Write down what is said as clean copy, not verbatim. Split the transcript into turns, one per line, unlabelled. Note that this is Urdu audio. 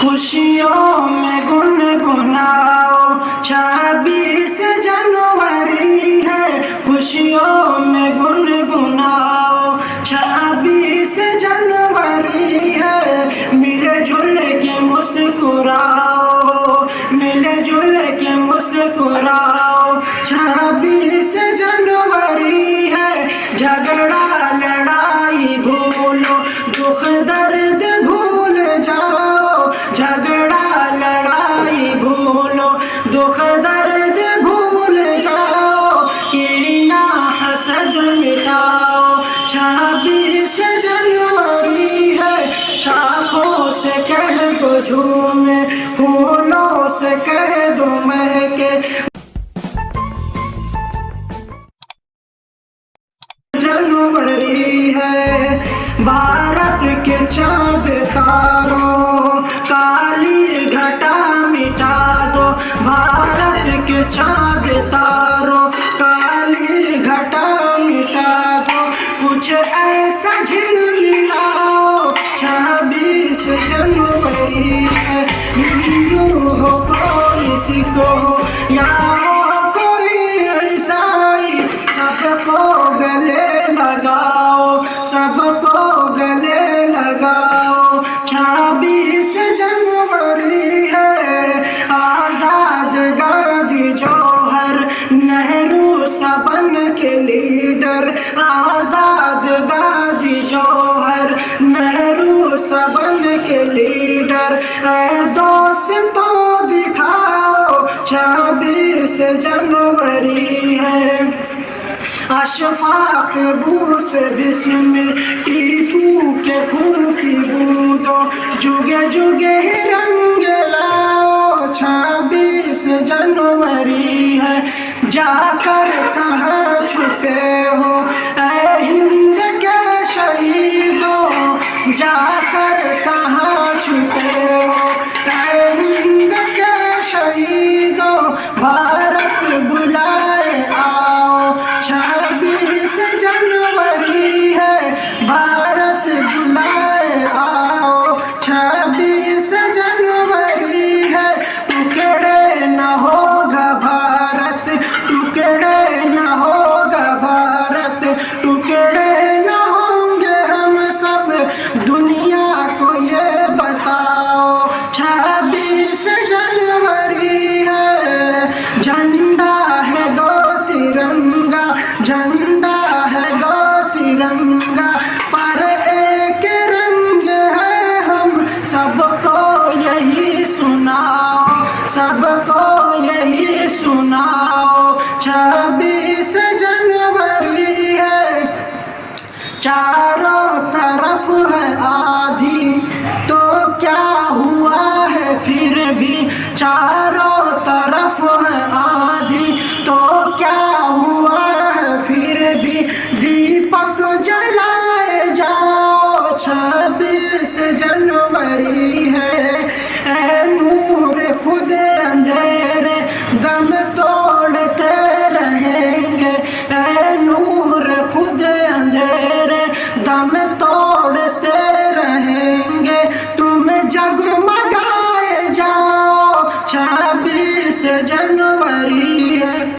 خوشیوں میں گنگناؤ 26 جنوری ہے، خوشیوں میں گنگناؤ 26 جنوری ہے، مل جل کے مسکراؤ، مل جل کے مسکراؤ 26 جنوری ہے، جھگڑا لڑائی بھولو، دکھ درد بھول جاؤ، جھگڑا لڑائی بھولو، دکھ درد بھول جاؤ، کینہ حسد مٹاؤ 26 جنوری ہے، شاخوں سے کہہ دو جھومے، پھولوں سے کہہ دو مہکے، جنوری ہے، بھارت کے چاند تاروں کالی گھٹا مٹا دو، بھارت کے چاند تاروں کالی گھٹا مٹا دو، کچھ ایسا جھلملاؤ 26 جنوری ہے، ہندو ہو کوئی سکھ ہو یا ہو کوئی عیسائی، سب کو گلے لگاؤ، سب کو گلے لگاؤ 26 جنوری ہے، آزاد گاندھی جوہر نہرو سبن کے لیڈر، آزاد گاندھی جوہر نہرو سبن کے لیڈر، اے دوستوں دکھاؤ 26 جنوری ہے، اشفاق بوس بسمل ٹیپو کے خون کی بوندوں، جگے جگے رنگ لاؤ 26 جنوری ہے، جا کر کہاں چھپے ہو اے ہند کے شہیدوں، جا کر کہاں چھپے ہو اے ہند کے شہیدوں، بھارت بلائے آؤ 26 جنوری ہے، بھارت بلائے آؤ 26 جنوری ہے، ٹکڑے نہ ہوگا بھارت، ٹکڑے نہ ہوگا بھارت، ٹکڑے نہ ہوں گے ہم سب، دنیا کو یہ بتاؤ 26 جنوری ہے، جھنڈا ہے دو ترنگا، جھنڈا ہے دو ترنگا، پر ایک رنگ ہے ہم، سب کو یہی سناؤ، سب کو یہی سناؤ 26 جنوری ہے،